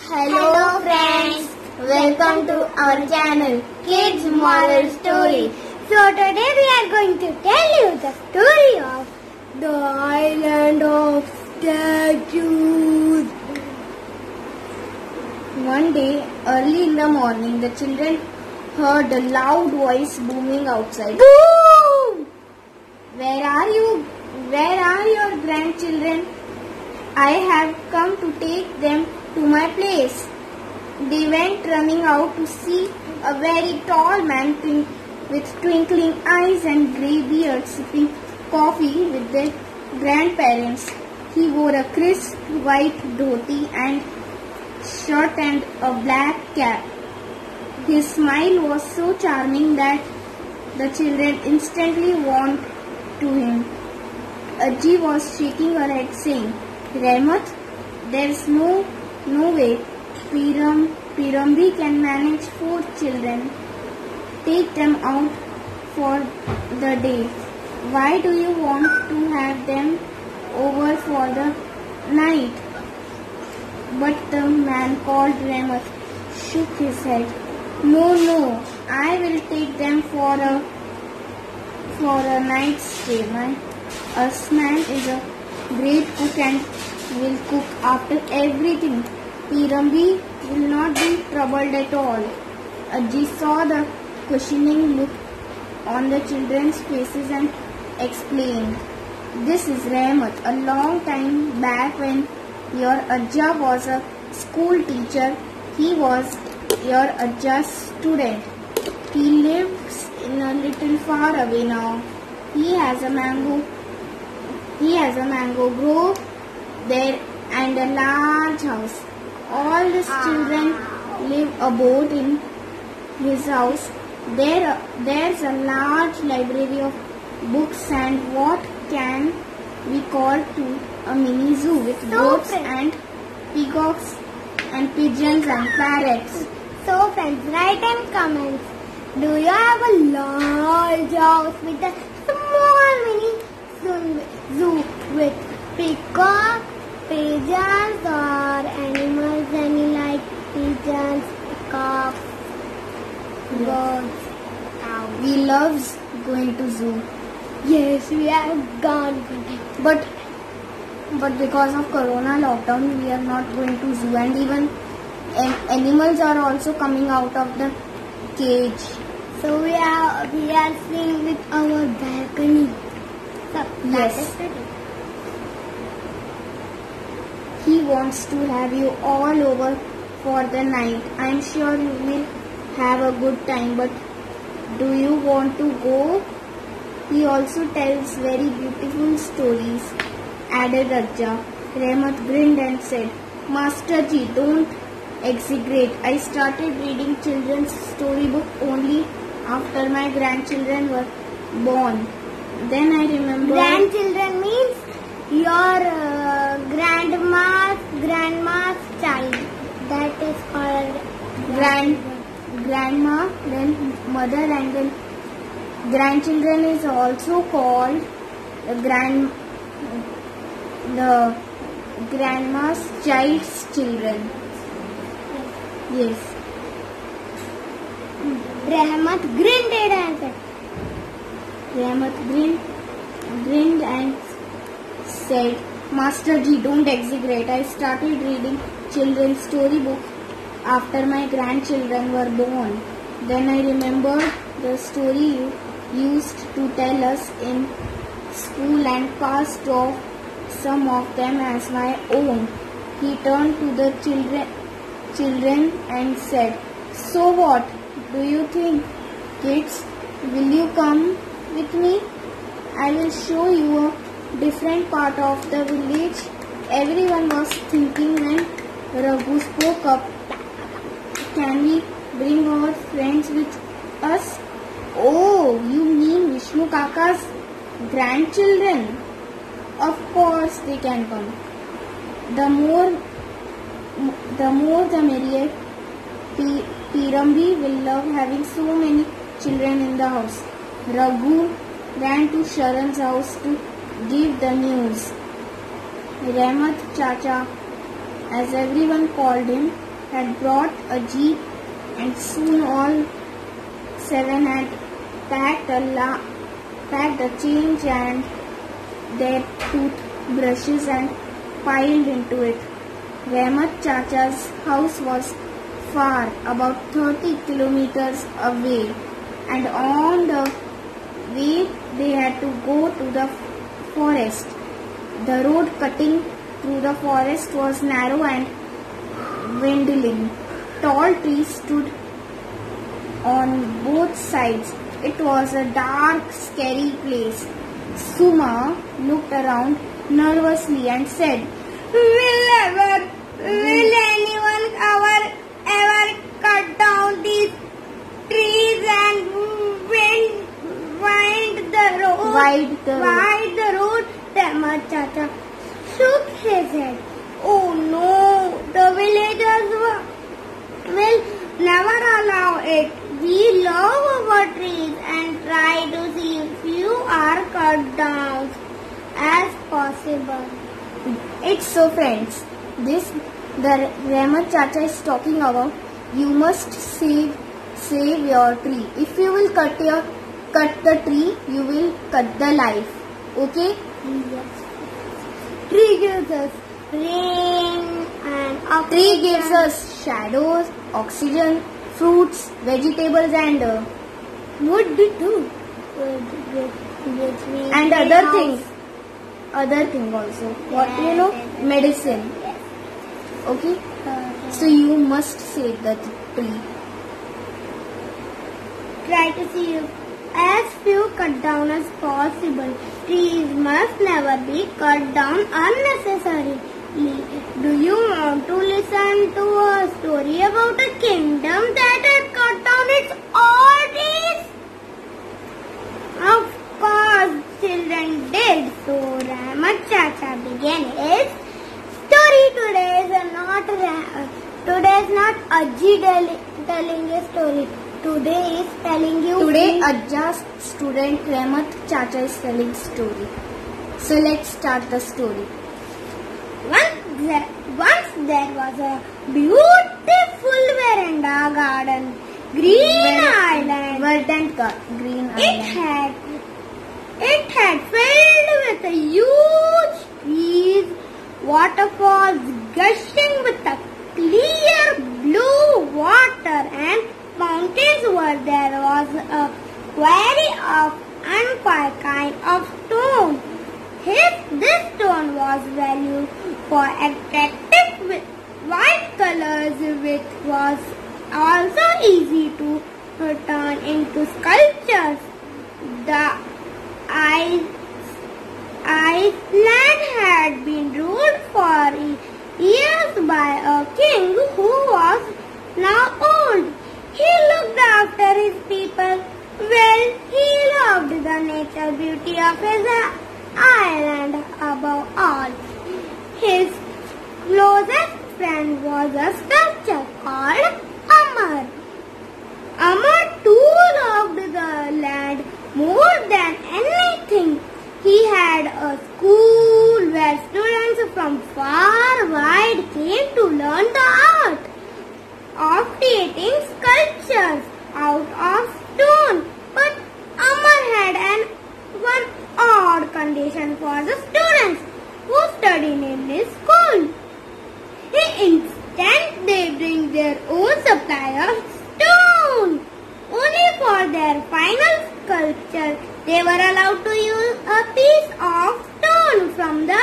Hello friends, welcome to our channel Kids Moral Story. So today we are going to tell you the story of the Island of Statues. One day early in the morning the children heard a loud voice booming outside. Boom! Where are you? Where are your grandchildren? I have come to take them to my place. They went running out to see a very tall man with twinkling eyes and grey beard sipping coffee with their grandparents. He wore a crisp white dhoti and shirt and a black cap. His smile was so charming that the children instantly warmed to him. Ajji was shaking her head saying, Rahmat, there's no way. Pirambi can manage 4 children. Take them out for the day. Why do you want to have them over for the night? But the man called Rahmat shook his head. No, I will take them for a night stay. My man is a great cook and will cook after everything. Pirambi will not be troubled at all. Ajji saw the questioning look on the children's faces and explained, This is Rahmat. A long time back when your Ajja was a school teacher, he was your Ajja's student. He lives in a little far away now. He has a mango grove there and a large house. All his children live aboard in his house. There's a large library of books and what can be called to a mini zoo with goats and peacocks and pigeons and parrots. So friends, write in comments. Do you have a large house with a small mini zoo with peacock, pigeons or animals any like pigeons, peacocks, birds, cows? We love going to zoo. Yes, we have gone. But because of Corona lockdown, we are not going to zoo, and even animals are also coming out of the cage. So we are seeing with our balcony. So yes. He wants to have you all over for the night. I am sure you will have a good time, but do you want to go? He also tells very beautiful stories, added Ajja. Rahmat grinned and said, Master Ji, don't exaggerate. I started reading children's storybook only after my grandchildren were born. Then I remember... Grandchildren means your grandma's child. That is called grandma, then mother, and then grandchildren is also called the grandma's child's children. Yes. Rahmat grinned and said. Rahmat grinned and said, Master Ji, don't exaggerate. I started reading children's storybook after my grandchildren were born. Then I remembered the story you used to tell us in school and passed off some of them as my own. He turned to the children and said, So what do you think, kids? Will you come with me? I will show you a different part of the village. Everyone was thinking when Raghu spoke up. Can we bring our friends with us? Oh, you mean Vishnu Kaka's grandchildren? Of course they can come. The more the merrier. Pirambi will love having so many children in the house. Raghu ran to Sharan's house to give the news. Rahmat Chacha, as everyone called him, had brought a jeep, and soon all seven had packed a change and their toothbrushes and piled into it. Rahmat Chacha's house was far, about 30 kilometers away, and on the way they had to go to the forest. The road cutting through the forest was narrow and winding. Tall trees stood on both sides. It was a dark, scary place. Suma looked around nervously and said, Will anyone ever cut down these trees and wide the road? Rahmat Chacha shook his head. Oh no, the villagers will never allow it. We love our trees and try to see few are cut down as possible. It's so, friends. The Rahmat Chacha is talking about. You must save your tree. If you will cut the tree, you will cut the life. Okay? Yes. Tree gives us rain and oxygen. Tree gives us shadows, oxygen, fruits, vegetables, and wood too. And other things. Other thing also. What medicine. Yes. Okay. So you must save the tree. Try to see as few cut down as possible. Trees must never be cut down unnecessarily. Do you want to listen to a story about a kingdom that had cut down its all trees? Of course, children did. So Rahmat Chacha began his story. Today is not Ajji telling a story. Today is telling you. Today, Ajja's student Rahmat Chacha is telling story. So let's start the story. Once there was a beautiful veranda garden, green island. Verdant green island. It had filled with huge trees, waterfalls gushing with a clear blue water, and mountains where there was a quarry of unpicked kind of stone. This stone was valued for attractive white colors, which was also easy to turn into sculptures. The Iceland had been ruled for years by a king who was now old. He looked after his people well. He loved the natural beauty of his island above all. His closest friend was a sculptor called Amar. Amar too loved the land more than anything. He had a school where students from far wide came to learn the art of creating sculptures out of stone. But Amar had one odd condition for the students who studied in his school. He insisted they bring their own supply of stone. Only for their final sculpture, they were allowed to use a piece of stone from the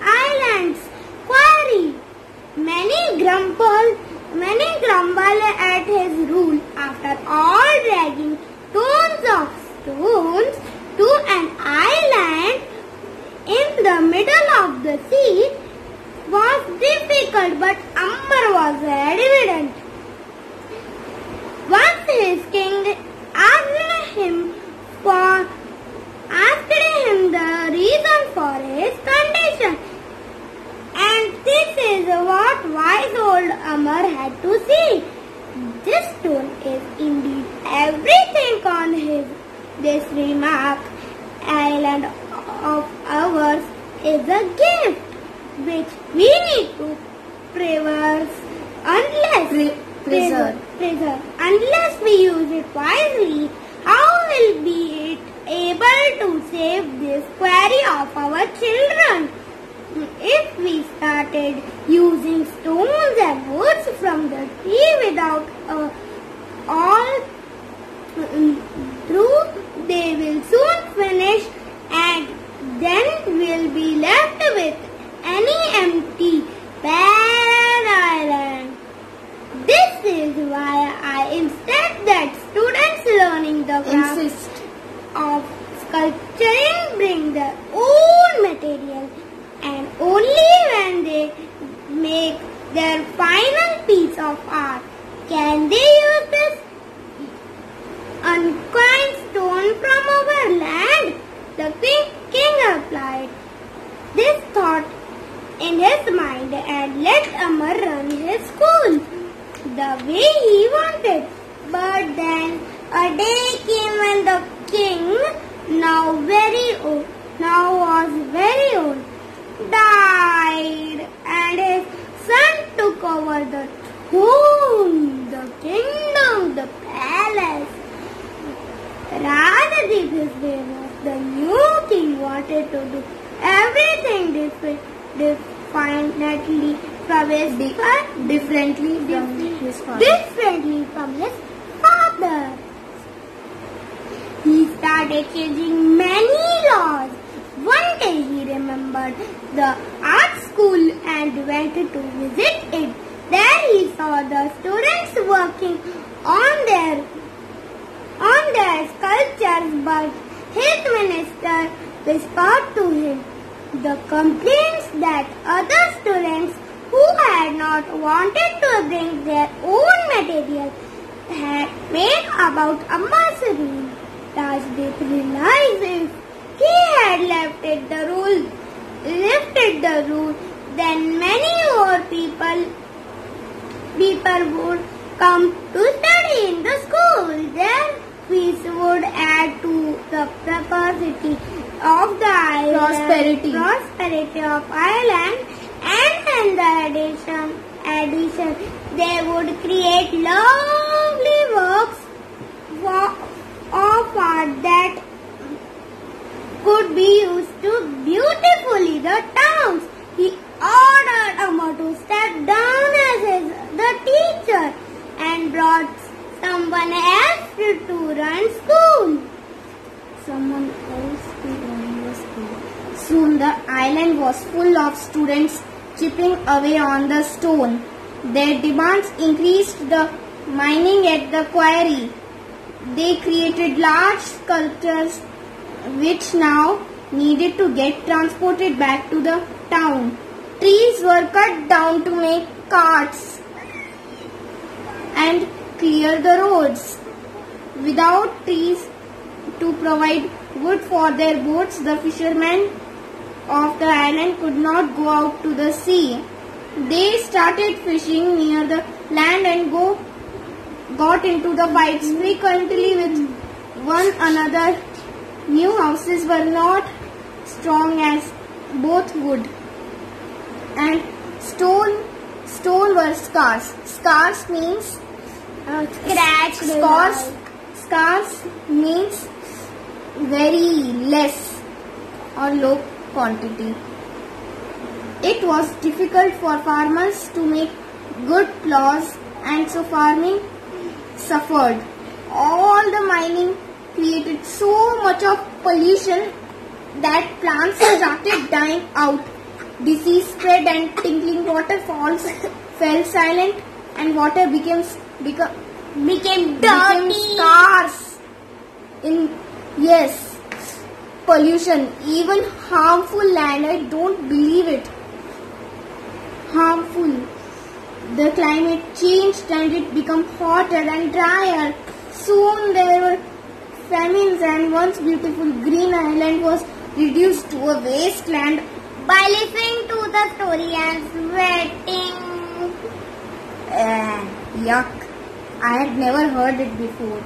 island's quarry. Many grumbled at his rule. After all, dragging tons of stones to an island in the middle of the sea was difficult, but Amar was adamant. Once his king asked him the reason for his condition, and this is what wise old Amar had to say. This stone is indeed everything on this remarked island of ours is a gift which we need to preserve Unless we use it wisely, how will be it able to save this quarry of our children? If we started using stones and woods from the tree without all through, they will soon finish, and then we'll be left with any empty bare island. This is why I insist that students learning the craft of sculpturing bring their own material, and only when they make their final piece of art can they use this uncoined stone from our land. The king applied this thought in his mind and let Amar run his school the way he wanted. But then a day came when the king, now was very old, died, and his son took over the throne, the kingdom, the palace. Radha the new king, wanted to do everything differently from his father. He started changing many laws. One day he remembered the art school and went to visit it. There he saw the students working on their sculptures, but his minister whispered to him the complaints that other students who had not wanted to bring their own material had made about Ammar's rule. Rajdeep realized if he had lifted the rule, then many more people would come to study in the school. Their fees would add to the prosperity of the island, and in the addition, they would create lovely works of art that could be used to beautify the towns. He ordered Amma to step down as the teacher and brought someone else to run school. Soon the island was full of students chipping away on the stone. Their demands increased the mining at the quarry. They created large sculptures which now needed to get transported back to the town. Trees were cut down to make carts and clear the roads. Without trees to provide wood for their boats, the fishermen of the island could not go out to the sea. They started fishing near the land and got into the fights frequently with one another. New houses were not strong as both wood and stone were scarce. Scarce means scarce means very less or low quantity. It was difficult for farmers to make good plows, and so farming suffered. All the mining created so much of pollution that plants started dying out. Disease spread and tinkling waterfalls fell silent, and water became scarce. Pollution, even harmful land. I don't believe it. Harmful. The climate changed and it became hotter and drier. Soon there were famines, and once beautiful green island was reduced to a wasteland. By listening to the story and sweating. Yuck. I had never heard it before.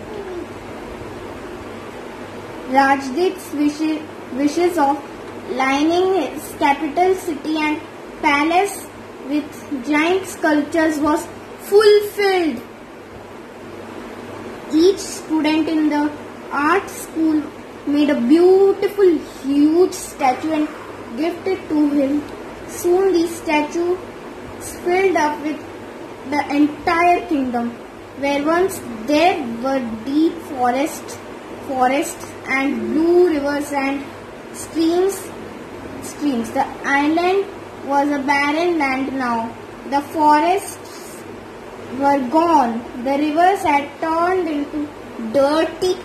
Rajdeep's wishes of lining his capital city and palace with giant sculptures was fulfilled. Each student in the art school made a beautiful, huge statue and gifted to him. Soon the statue filled up with the entire kingdom, where once there were deep forests and blue rivers and streams. The island was a barren land now. The forests were gone. The rivers had turned into dirty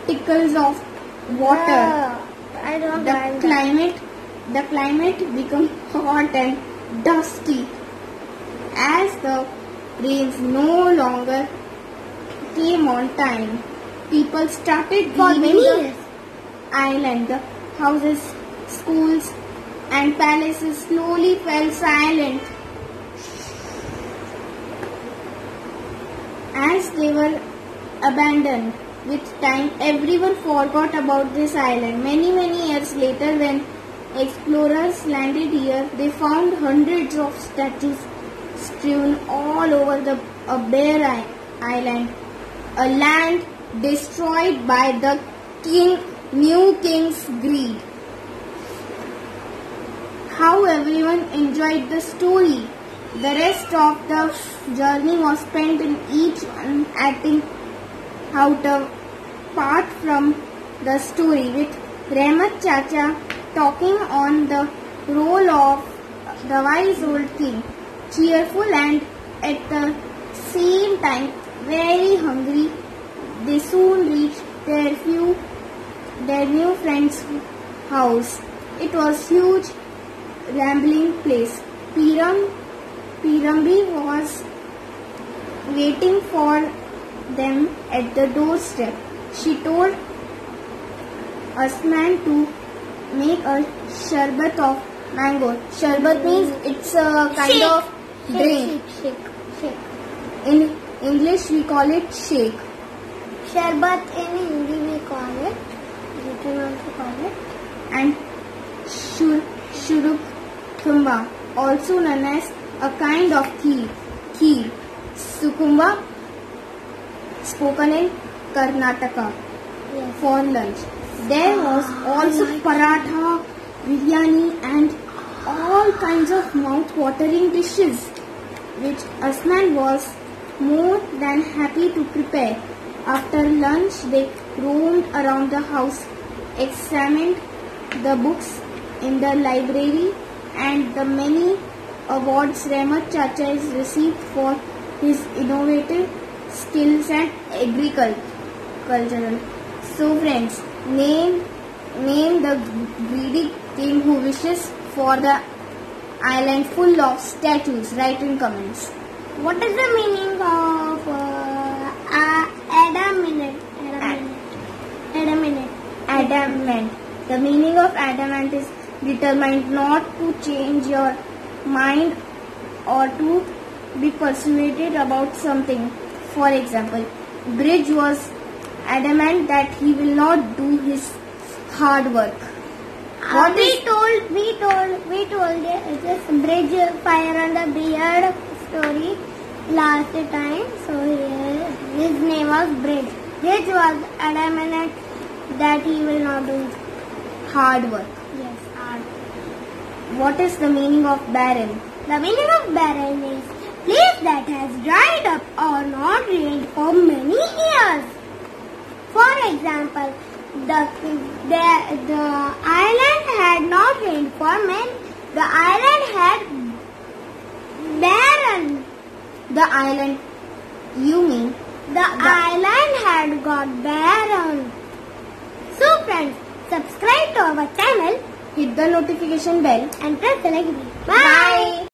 tickles of water. I don't The like that. climate became hot and dusty as the rains no longer came on time. People started For leaving many the years. island. The houses, schools, and palaces slowly fell silent as they were abandoned. With time, everyone forgot about this island. Many years later, when explorers landed here, they found hundreds of statues strewn all over a bare island, a land destroyed by the new king's greed. How everyone enjoyed the story. The rest of the journey was spent in each one acting out a part from the story, with Rahmat Chacha talking on the role of the wise old king, cheerful and at the same time very hungry. They soon reached their new friend's house. It was huge, rambling place. Pirambi was waiting for them at the doorstep. She told Asman to make a sharbat of mango. Sharbat means it's a kind Shake. of drink. Shake. In English we call it shake. Sharbat in Hindi we call it. You can also call it. And Shurukumba, also known as a kind of kheer. Sukumba, spoken in Karnataka, Yes. for lunch. There was also paratha, biryani and all kinds of mouth-watering dishes, which Asman was more than happy to prepare. After lunch, they roamed around the house, examined the books in the library and the many awards Rahmat Chacha has received for his innovative skills and agricultural. So friends, name the greedy king who wishes for the island full of statues. Write in comments. What is the meaning of Adamant. The meaning of adamant is determined not to change your mind or to be persuaded about something. For example, Bridge was adamant that he will not do his hard work. We told this Bridge Fire and the Beard story last time. So his name was Bridge. Bridge was adamant that he will not do hard work. yes hard. What is the meaning of barren? The meaning of barren is place that has dried up or not rained for many years. For example, the island had not rained for many. The island had barren. The island, you mean? The island had got barren. So friends, subscribe to our channel Hit the notification bell. and press the like button. Bye.